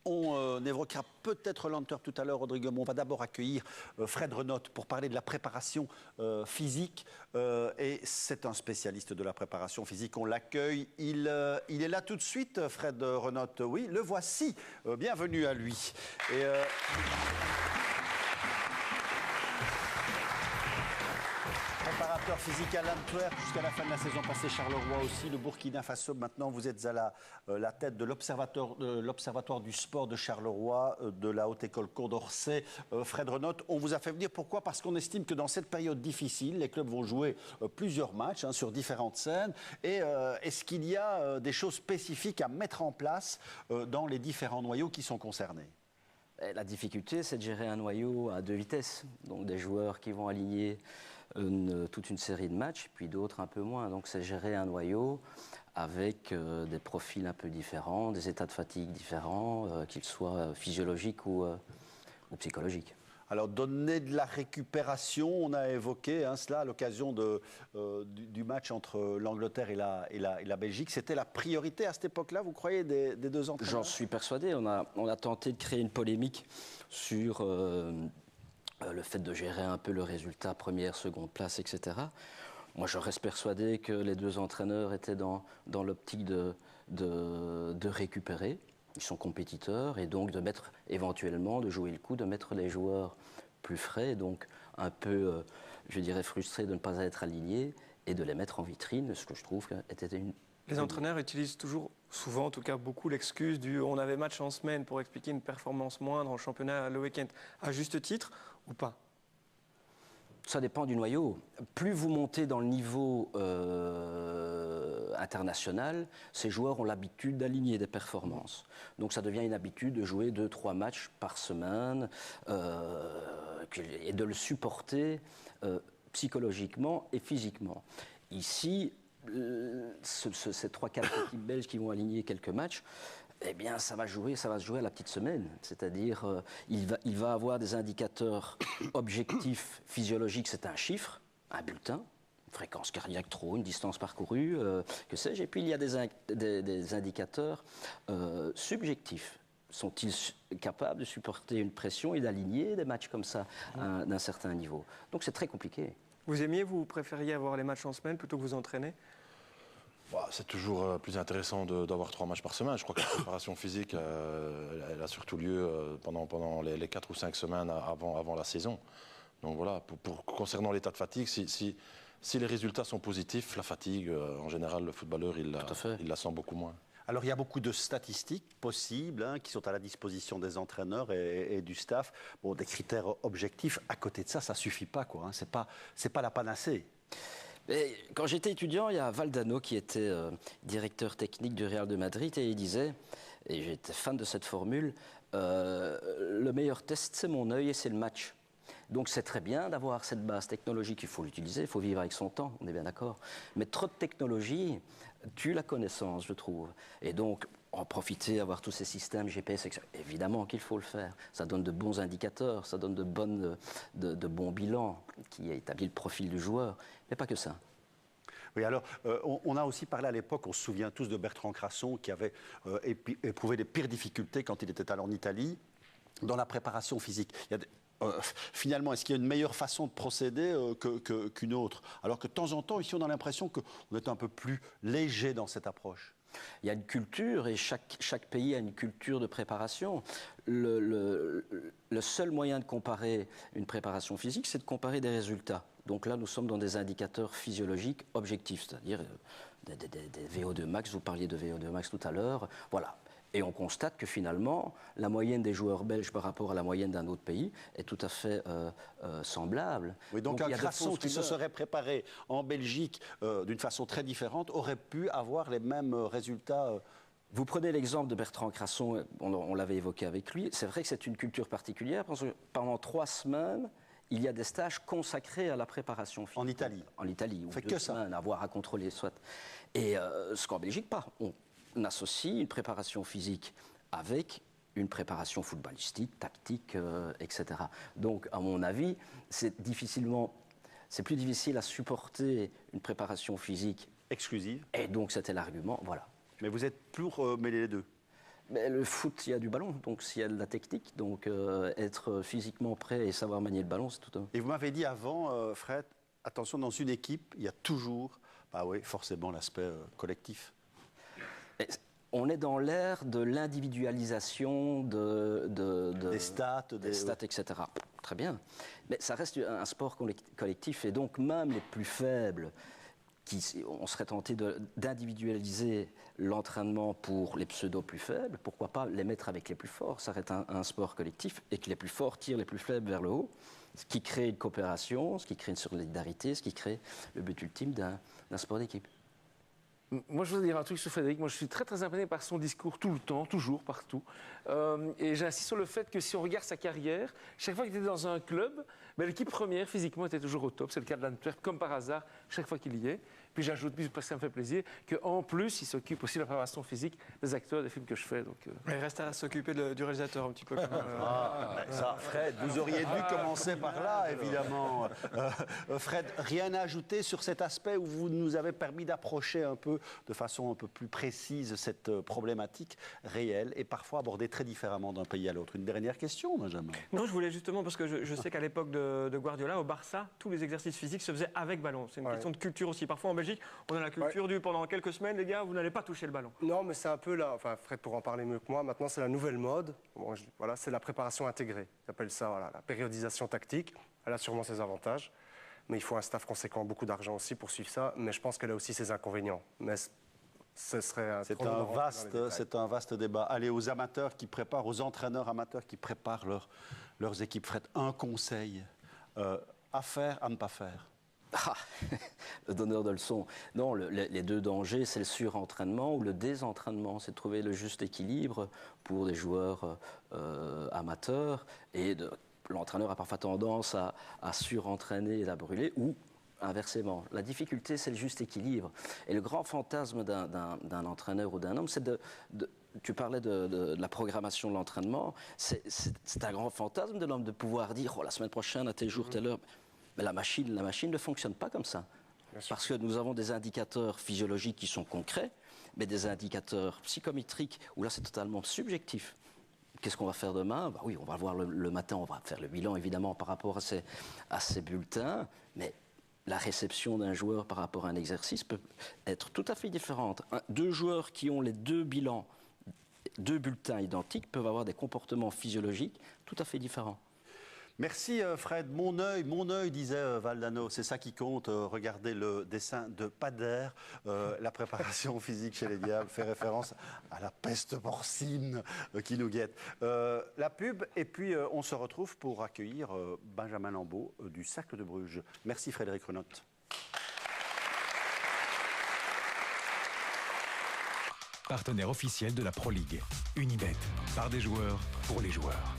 On évoquera peut-être lenteur tout à l'heure, Rodrigo, mais on va d'abord accueillir Fred Renotte pour parler de la préparation physique. Et c'est un spécialiste de la préparation physique. On l'accueille. Il est là tout de suite, Fred Renotte. Oui, le voici. Bienvenue à lui. Et, préparateur physique à l'Antwerp jusqu'à la fin de la saison passée, Charleroi aussi, le Burkina Faso. Maintenant, vous êtes à la tête de l'Observatoire du sport de Charleroi, de la Haute École Condorcet. Fred Renotte, on vous a fait venir pourquoi? Parce qu'on estime que dans cette période difficile, les clubs vont jouer plusieurs matchs sur différentes scènes. Et est-ce qu'il y a des choses spécifiques à mettre en place dans les différents noyaux qui sont concernés? La difficulté, c'est de gérer un noyau à deux vitesses. Donc des joueurs qui vont aligner toute une série de matchs, puis d'autres un peu moins. Donc c'est gérer un noyau avec des profils un peu différents, des états de fatigue différents, qu'ils soient physiologiques ou psychologiques. Alors, donner de la récupération, on a évoqué cela à l'occasion du match entre l'Angleterre et la Belgique. C'était la priorité à cette époque-là, vous croyez, des deux entraîneurs? J'en suis persuadé. On a tenté de créer une polémique sur le fait de gérer un peu le résultat, première, seconde place, etc. Moi, je reste persuadé que les deux entraîneurs étaient dans l'optique de récupérer. Ils sont compétiteurs et donc de mettre éventuellement, de jouer le coup, de mettre les joueurs plus frais, donc un peu, je dirais, frustrés de ne pas être alignés et de les mettre en vitrine, ce que je trouve était une... Les entraîneurs utilisent toujours, souvent en tout cas beaucoup, l'excuse du « on avait match en semaine » pour expliquer une performance moindre en championnat le week-end. À juste titre ou pas? Ça dépend du noyau. Plus vous montez dans le niveau international, ces joueurs ont l'habitude d'aligner des performances. Donc ça devient une habitude de jouer 2-3 matchs par semaine et de le supporter psychologiquement et physiquement. Ici, ces 3-4 équipes belges qui vont aligner quelques matchs, eh bien, ça va se jouer à la petite semaine. C'est-à-dire, il va avoir des indicateurs objectifs, physiologiques, c'est un chiffre, un bulletin, une fréquence cardiaque trop, une distance parcourue, que sais-je. Et puis, il y a des indicateurs subjectifs. Sont-ils capables de supporter une pression et d'aligner des matchs comme ça d'un certain niveau? Donc, c'est très compliqué. Vous préfériez avoir les matchs en semaine plutôt que vous entraîner? C'est toujours plus intéressant d'avoir 3 matchs par semaine. Je crois que la préparation physique, elle a surtout lieu pendant les 4 ou 5 semaines avant la saison. Donc voilà, concernant l'état de fatigue, si les résultats sont positifs, la fatigue, en général, le footballeur, il la sent beaucoup moins. Alors, il y a beaucoup de statistiques possibles qui sont à la disposition des entraîneurs et du staff. Bon, des critères objectifs. À côté de ça, ça ne suffit pas, quoi. C'est pas la panacée. Et quand j'étais étudiant, il y a Valdano qui était directeur technique du Real de Madrid et il disait, et j'étais fan de cette formule, le meilleur test c'est mon œil et c'est le match. Donc c'est très bien d'avoir cette base technologique, il faut l'utiliser, il faut vivre avec son temps, on est bien d'accord. Mais trop de technologie tue la connaissance, je trouve. Et donc en profiter, avoir tous ces systèmes GPS, etc. Évidemment qu'il faut le faire. Ça donne de bons indicateurs, ça donne de bons bilans qui établit le profil du joueur, mais pas que ça. Oui, alors, on a aussi parlé à l'époque, on se souvient tous de Bertrand Crasson qui avait éprouvé les pires difficultés quand il était allé en Italie dans la préparation physique. Finalement, est-ce qu'il y a une meilleure façon de procéder qu'une autre? Alors que de temps en temps, ici, on a l'impression qu'on est un peu plus léger dans cette approche. Il y a une culture et chaque pays a une culture de préparation. Le seul moyen de comparer une préparation physique, c'est de comparer des résultats. Donc là, nous sommes dans des indicateurs physiologiques objectifs, c'est-à-dire des VO2 max, vous parliez de VO2 max tout à l'heure, voilà. Et on constate que finalement, la moyenne des joueurs belges par rapport à la moyenne d'un autre pays est tout à fait semblable. Oui, donc un Crasson qui se serait préparé en Belgique d'une façon très différente aurait pu avoir les mêmes résultats. Vous prenez l'exemple de Bertrand Crasson, on l'avait évoqué avec lui. C'est vrai que c'est une culture particulière parce que pendant 3 semaines, il y a des stages consacrés à la préparation physique. En Italie? En Italie, ou 2 semaines à voir, à contrôler, soit. Et ce qu'en Belgique, pas. On associe une préparation physique avec une préparation footballistique, tactique, etc. Donc, à mon avis, c'est plus difficile à supporter une préparation physique exclusive. Et donc, c'était l'argument, voilà. Mais vous êtes pour mêler les deux? Mais le foot, il y a du ballon, donc s'il y a de la technique, donc être physiquement prêt et savoir manier le ballon, c'est tout un... Et vous m'avez dit avant, Fred, attention, dans une équipe, il y a toujours, bah oui, forcément l'aspect collectif. On est dans l'ère de l'individualisation des stats, etc. Très bien. Mais ça reste un sport collectif et donc même les plus faibles, on serait tenté d'individualiser l'entraînement pour les pseudo plus faibles, pourquoi pas les mettre avec les plus forts? Ça reste un sport collectif et que les plus forts tirent les plus faibles vers le haut, ce qui crée une coopération, ce qui crée une solidarité, ce qui crée le but ultime d'un sport d'équipe. Moi, je voudrais dire un truc sur Frédéric. Moi, je suis très, très impressionné par son discours tout le temps, toujours, partout. Et j'insiste sur le fait que si on regarde sa carrière, chaque fois qu'il était dans un club, l'équipe première, physiquement, était toujours au top. C'est le cas de l'Antwerp, comme par hasard, chaque fois qu'il y est. Puis j'ajoute, parce que ça me fait plaisir, qu'en plus, il s'occupe aussi de la préparation physique des acteurs des films que je fais. Donc, Il reste à s'occuper du réalisateur un petit peu. Ça, Fred, vous auriez dû commencer par là, évidemment. Fred, rien à ajouter sur cet aspect où vous nous avez permis d'approcher un peu, de façon un peu plus précise, cette problématique réelle et parfois abordée très différemment d'un pays à l'autre. Une dernière question, Benjamin? Non, je voulais justement, parce que je sais qu'à l'époque de Guardiola, au Barça, tous les exercices physiques se faisaient avec ballon. C'est une question de culture aussi. Parfois, en Belgique, on a la culture du pendant quelques semaines, les gars, vous n'allez pas toucher le ballon. Non, mais c'est un peu là, enfin Fred pourra en parler mieux que moi, maintenant c'est la nouvelle mode, bon, voilà, c'est la préparation intégrée, ils appellent ça voilà, la périodisation tactique, elle a sûrement ses avantages, mais il faut un staff conséquent, beaucoup d'argent aussi pour suivre ça, mais je pense qu'elle a aussi ses inconvénients. Mais ce serait c'est un vaste débat. Allez, aux amateurs qui préparent, aux entraîneurs amateurs qui préparent leurs équipes, Fred, un conseil à faire, à ne pas faire. Ah, le donneur de leçons. Non, les deux dangers, c'est le surentraînement ou le désentraînement. C'est de trouver le juste équilibre pour des joueurs amateurs. Et l'entraîneur a parfois tendance à surentraîner et à brûler, ou inversement. La difficulté, c'est le juste équilibre. Et le grand fantasme d'un entraîneur ou d'un homme, c'est tu parlais de la programmation de l'entraînement. C'est un grand fantasme de l'homme de pouvoir dire la semaine prochaine, à tel jour, telle heure. Mais la machine ne fonctionne pas comme ça. Parce que nous avons des indicateurs physiologiques qui sont concrets, mais des indicateurs psychométriques où là c'est totalement subjectif. Qu'est-ce qu'on va faire demain? Oui, on va le voir le matin, on va faire le bilan évidemment par rapport à ces bulletins, mais la réception d'un joueur par rapport à un exercice peut être tout à fait différente. Deux joueurs qui ont les deux bilans, deux bulletins identiques peuvent avoir des comportements physiologiques tout à fait différents. Merci Fred. Mon œil, disait Valdano, c'est ça qui compte. Regardez le dessin de Pader. La préparation physique chez les Diables fait référence à la peste porcine qui nous guette. La pub, et puis on se retrouve pour accueillir Benjamin Lambeau du Cercle de Bruges. Merci Frédéric Renotte. Partenaire officiel de la Pro League. Unibet, par des joueurs, pour les joueurs.